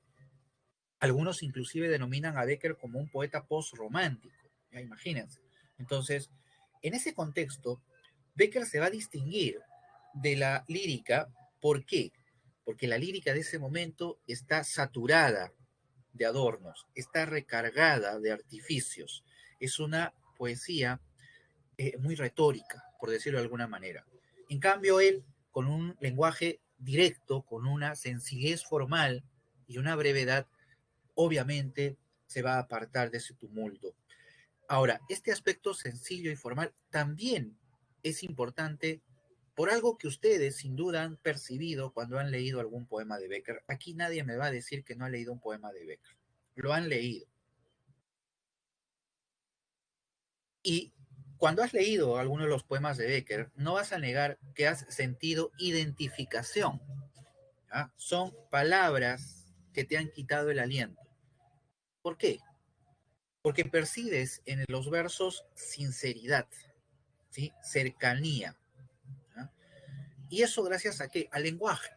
Algunos inclusive denominan a Bécquer como un poeta postromántico, ya imagínense. Entonces, en ese contexto, Bécquer se va a distinguir de la lírica. ¿Por qué? Porque la lírica de ese momento está saturada de adornos, está recargada de artificios. Es una poesía muy retórica, por decirlo de alguna manera. En cambio, él, con un lenguaje directo, con una sencillez formal y una brevedad, obviamente se va a apartar de ese tumulto. Ahora, este aspecto sencillo y formal también es importante por algo que ustedes sin duda han percibido cuando han leído algún poema de Bécquer. Aquí nadie me va a decir que no ha leído un poema de Bécquer. Lo han leído. Y cuando has leído alguno de los poemas de Bécquer, no vas a negar que has sentido identificación. ¿ya? Son palabras que te han quitado el aliento. ¿Por qué? Porque percibes en los versos sinceridad, ¿sí? Cercanía. ¿Ya? ¿Y eso gracias a qué? Al lenguaje.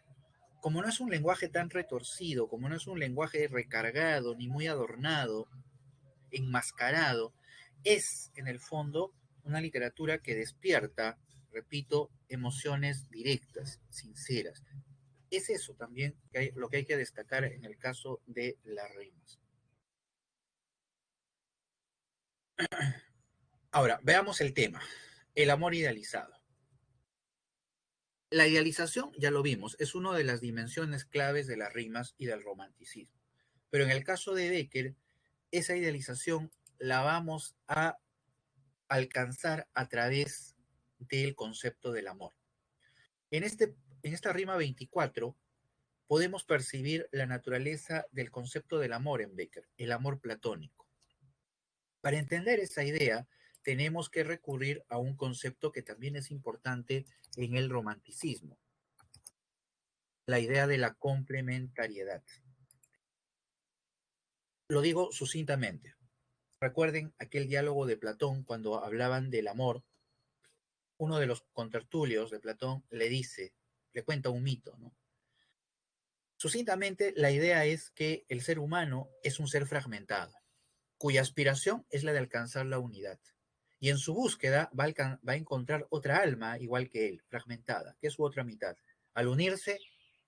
Como no es un lenguaje tan retorcido, como no es un lenguaje recargado, ni muy adornado, enmascarado, es en el fondo una literatura que despierta, repito, emociones directas, sinceras. Es eso también lo que hay que destacar en el caso de las rimas. Ahora, veamos el tema, el amor idealizado. La idealización, ya lo vimos, es una de las dimensiones claves de las rimas y del romanticismo. Pero en el caso de Becker, esa idealización la vamos a alcanzar a través del concepto del amor. En, en esta rima 24 podemos percibir la naturaleza del concepto del amor en Becker, el amor platónico. Para entender esa idea, tenemos que recurrir a un concepto que también es importante en el romanticismo, la idea de la complementariedad. Lo digo sucintamente. Recuerden aquel diálogo de Platón cuando hablaban del amor. Uno de los contertulios de Platón le dice, le cuenta un mito, ¿no? Sucintamente, la idea es que el ser humano es un ser fragmentado, cuya aspiración es la de alcanzar la unidad. Y en su búsqueda va a encontrar otra alma igual que él, fragmentada, que es su otra mitad. Al unirse,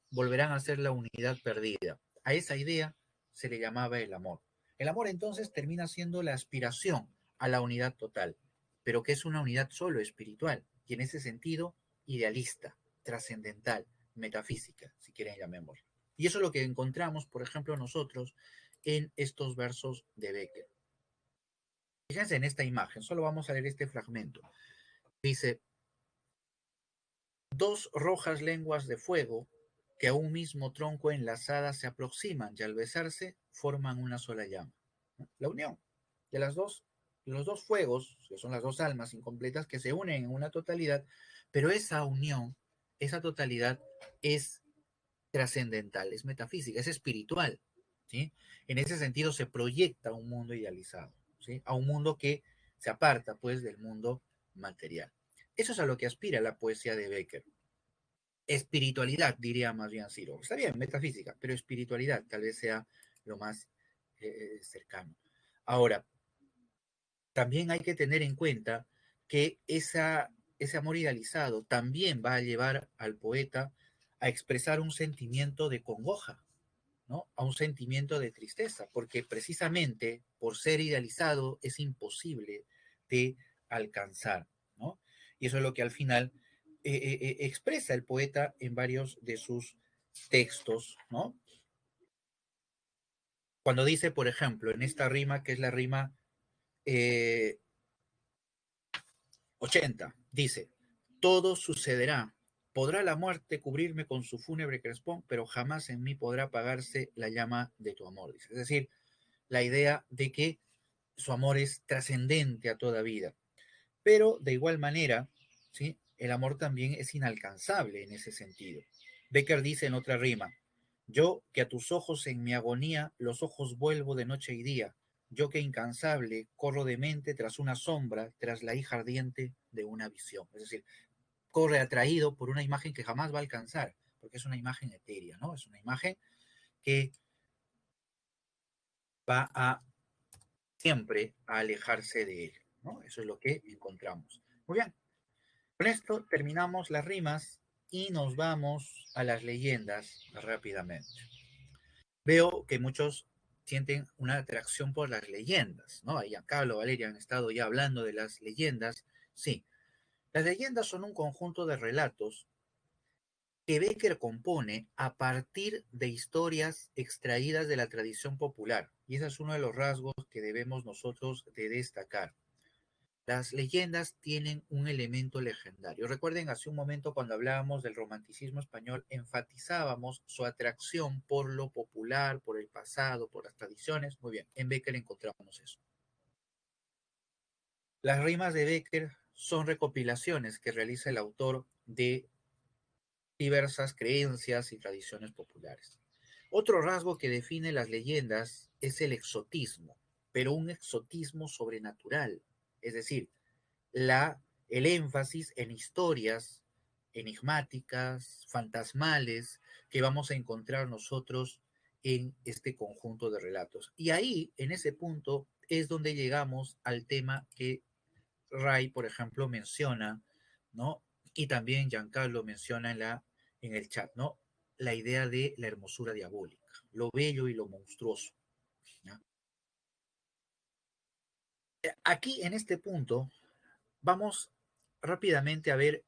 volverán a ser la unidad perdida. A esa idea se le llamaba el amor. El amor entonces termina siendo la aspiración a la unidad total, pero que es una unidad solo espiritual y en ese sentido idealista, trascendental, metafísica, si quieren llamémoslo. Y eso es lo que encontramos, por ejemplo, nosotros en estos versos de Becker. Fíjense en esta imagen, solo vamos a leer este fragmento. Dice, dos rojas lenguas de fuego que a un mismo tronco enlazadas se aproximan y al besarse forman una sola llama. La unión de los dos fuegos, que son las dos almas incompletas que se unen en una totalidad, pero esa unión, esa totalidad es trascendental, es metafísica, es espiritual, ¿sí? En ese sentido se proyecta un mundo idealizado, ¿sí? A un mundo que se aparta, pues, del mundo material. Eso es a lo que aspira la poesía de Becker. Espiritualidad, diría más bien Ciro. Está bien, metafísica, pero espiritualidad tal vez sea lo más cercano. Ahora, también hay que tener en cuenta que ese amor idealizado también va a llevar al poeta a expresar un sentimiento de congoja, ¿no? A un sentimiento de tristeza, porque precisamente por ser idealizado es imposible de alcanzar, ¿no? Y eso es lo que al final expresa el poeta en varios de sus textos, ¿no? Cuando dice, por ejemplo, en esta rima, que es la rima eh, 80, dice, todo sucederá, podrá la muerte cubrirme con su fúnebre crespón, pero jamás en mí podrá apagarse la llama de tu amor, dice. Es decir, la idea de que su amor es trascendente a toda vida. Pero de igual manera, ¿sí? El amor también es inalcanzable en ese sentido. Becker dice en otra rima, yo que a tus ojos en mi agonía los ojos vuelvo de noche y día, yo que incansable corro de mente tras una sombra, tras la hija ardiente de una visión. Es decir, corre atraído por una imagen que jamás va a alcanzar, porque es una imagen etérea, ¿no? Es una imagen que va a siempre a alejarse de él, ¿no? Eso es lo que encontramos. Muy bien, con esto terminamos las rimas y nos vamos a las leyendas rápidamente. Veo que muchos sienten una atracción por las leyendas, ¿no? Ahí Carlos, Valeria han estado ya hablando de las leyendas. Sí, las leyendas son un conjunto de relatos que Becker compone a partir de historias extraídas de la tradición popular. Y ese es uno de los rasgos que debemos nosotros de destacar. Las leyendas tienen un elemento legendario. Recuerden, hace un momento cuando hablábamos del romanticismo español, enfatizábamos su atracción por lo popular, por el pasado, por las tradiciones. Muy bien, en Becker encontramos eso. Las rimas de Becker son recopilaciones que realiza el autor de diversas creencias y tradiciones populares. Otro rasgo que define las leyendas es el exotismo, pero un exotismo sobrenatural, es decir, el énfasis en historias enigmáticas, fantasmales, que vamos a encontrar nosotros en este conjunto de relatos. Y ahí, en ese punto, es donde llegamos al tema que Ray, por ejemplo, menciona, ¿no? Y también Giancarlo menciona en el chat, ¿no? La idea de la hermosura diabólica, lo bello y lo monstruoso. ¿Ya? Aquí, en este punto, vamos rápidamente a ver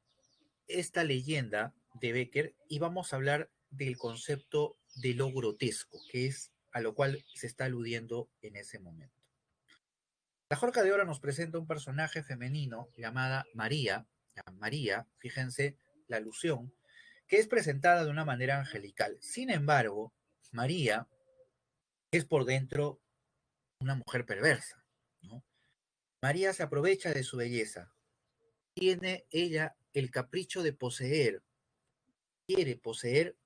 esta leyenda de Becker y vamos a hablar del concepto de lo grotesco, que es a lo cual se está aludiendo en ese momento. La Jorca de Oro nos presenta un personaje femenino llamada María. María, fíjense la alusión, que es presentada de una manera angelical. Sin embargo, María es por dentro una mujer perversa, ¿no? María se aprovecha de su belleza. Tiene ella el capricho de poseer, quiere poseer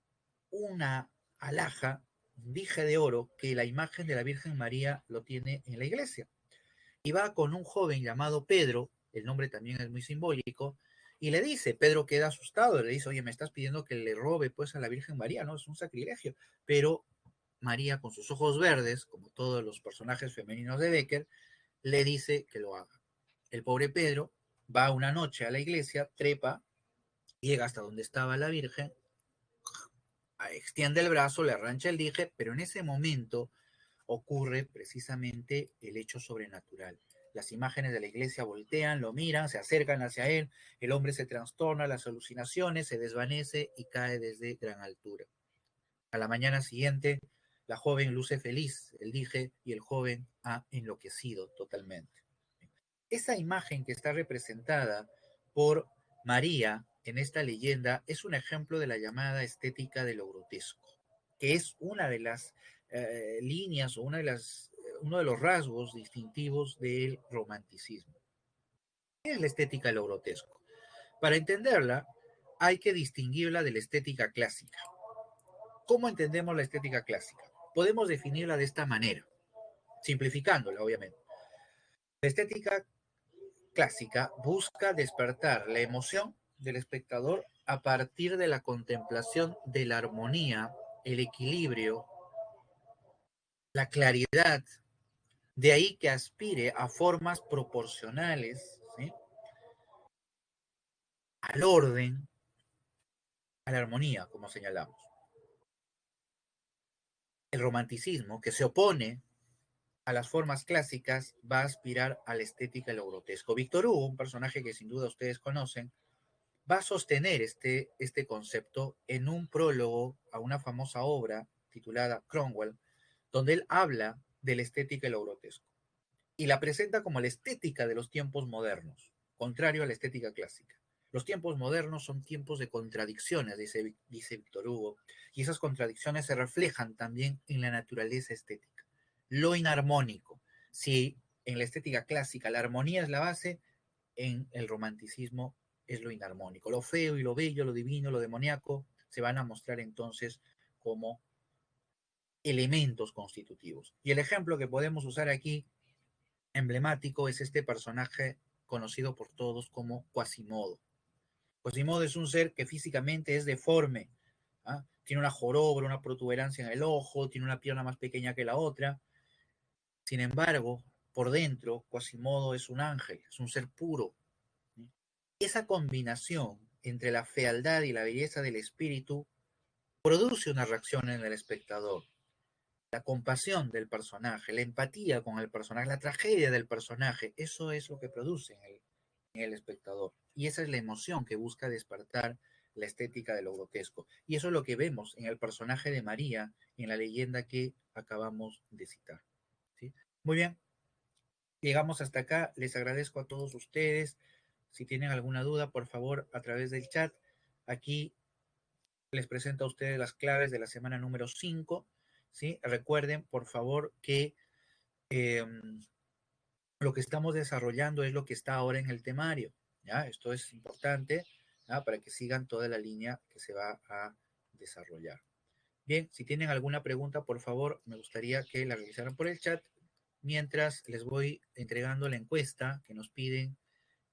una alhaja, un dije de oro, que la imagen de la Virgen María lo tiene en la iglesia. Y va con un joven llamado Pedro, el nombre también es muy simbólico, y le dice, Pedro queda asustado, le dice, oye, me estás pidiendo que le robe pues a la Virgen María, ¿no? Es un sacrilegio. Pero María, con sus ojos verdes, como todos los personajes femeninos de Becker, le dice que lo haga. El pobre Pedro va una noche a la iglesia, trepa, llega hasta donde estaba la Virgen, extiende el brazo, le arrancha el dije, pero en ese momento ocurre precisamente el hecho sobrenatural. Las imágenes de la iglesia voltean, lo miran, se acercan hacia él, el hombre se trastorna, las alucinaciones, se desvanece y cae desde gran altura. A la mañana siguiente, la joven luce feliz, el dije, y el joven ha enloquecido totalmente. Esa imagen que está representada por María en esta leyenda es un ejemplo de la llamada estética de lo grotesco, que es una de las líneas o uno de los rasgos distintivos del romanticismo. ¿Qué es la estética de lo grotesco? Para entenderla, hay que distinguirla de la estética clásica. ¿Cómo entendemos la estética clásica? Podemos definirla de esta manera, simplificándola, obviamente. La estética clásica busca despertar la emoción del espectador a partir de la contemplación de la armonía, el equilibrio, la claridad, de ahí que aspire a formas proporcionales, ¿sí? Al orden, a la armonía, como señalamos. El romanticismo, que se opone a las formas clásicas, va a aspirar a la estética de lo grotesco. Víctor Hugo, un personaje que sin duda ustedes conocen, va a sostener este concepto en un prólogo a una famosa obra titulada Cromwell, donde él habla de la estética y lo grotesco, y la presenta como la estética de los tiempos modernos, contrario a la estética clásica. Los tiempos modernos son tiempos de contradicciones, dice Víctor Hugo, y esas contradicciones se reflejan también en la naturaleza estética. Lo inarmónico. Si en la estética clásica la armonía es la base, en el romanticismo es lo inarmónico. Lo feo y lo bello, lo divino, lo demoníaco, se van a mostrar entonces como elementos constitutivos. Y el ejemplo que podemos usar aquí, emblemático, es este personaje conocido por todos como Quasimodo. Quasimodo es un ser que físicamente es deforme, ¿ah? Tiene una joroba, una protuberancia en el ojo, tiene una pierna más pequeña que la otra. Sin embargo, por dentro, Quasimodo es un ángel, es un ser puro. Esa combinación entre la fealdad y la belleza del espíritu produce una reacción en el espectador. La compasión del personaje, la empatía con el personaje, la tragedia del personaje, eso es lo que produce en el espectador. Y esa es la emoción que busca despertar la estética de lo grotesco. Y eso es lo que vemos en el personaje de María, en la leyenda que acabamos de citar. ¿Sí? Muy bien, llegamos hasta acá. Les agradezco a todos ustedes. Si tienen alguna duda, por favor, a través del chat. Aquí les presento a ustedes las claves de la semana número 5. ¿Sí? Recuerden, por favor, que eh, lo que estamos desarrollando es lo que está ahora en el temario. ¿Ya? Esto es importante. para que sigan toda la línea que se va a desarrollar. Bien, si tienen alguna pregunta, por favor, me gustaría que la realizaran por el chat, mientras les voy entregando la encuesta que nos piden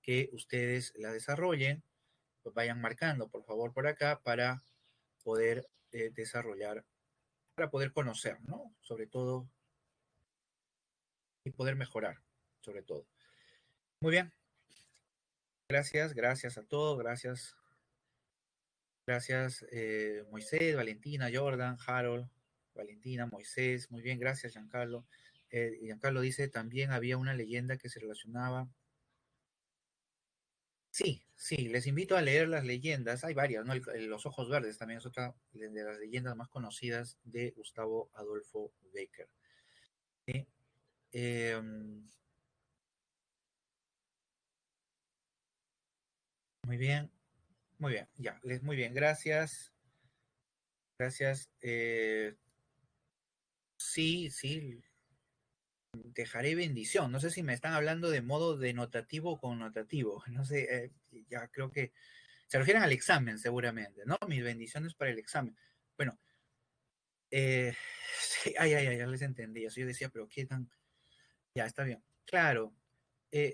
que ustedes la desarrollen, pues vayan marcando, por favor, por acá para poder desarrollar, para poder conocer, ¿no? Sobre todo, y poder mejorar, sobre todo. Muy bien, gracias a todos, gracias Moisés, Valentina, Jordan, Harold, Valentina, Moisés, muy bien, gracias Giancarlo. Giancarlo dice, también había una leyenda que se relacionaba. Sí, sí, les invito a leer las leyendas. Hay varias, ¿no? Los Ojos Verdes también es otra de las leyendas más conocidas de Gustavo Adolfo Bécquer. ¿Sí? Eh, muy bien, muy bien, ya, muy bien, gracias, gracias. Sí, sí, dejaré bendición. No sé si me están hablando de modo denotativo o connotativo. No sé, ya creo que se refieren al examen, seguramente, ¿no? Mis bendiciones para el examen. Bueno, sí, ya les entendí. Eso yo decía, pero qué tan. Ya, está bien. Claro.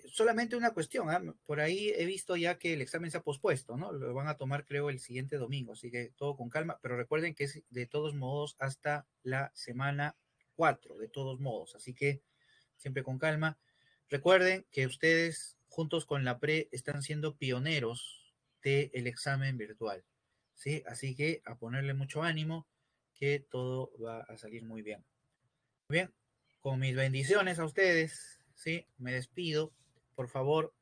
Solamente una cuestión, ¿ah? Por ahí he visto ya que el examen se ha pospuesto, ¿no? Lo van a tomar, creo, el siguiente domingo, así que todo con calma, pero recuerden que es de todos modos hasta la semana 4, de todos modos, así que siempre con calma. Recuerden que ustedes, juntos con la PRE, están siendo pioneros del examen virtual, ¿sí? Así que a ponerle mucho ánimo, que todo va a salir muy bien. Muy bien, con mis bendiciones a ustedes, ¿sí? Me despido. Por favor,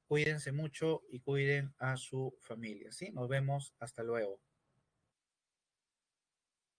cuídense mucho y cuiden a su familia, ¿sí? Nos vemos. Hasta luego.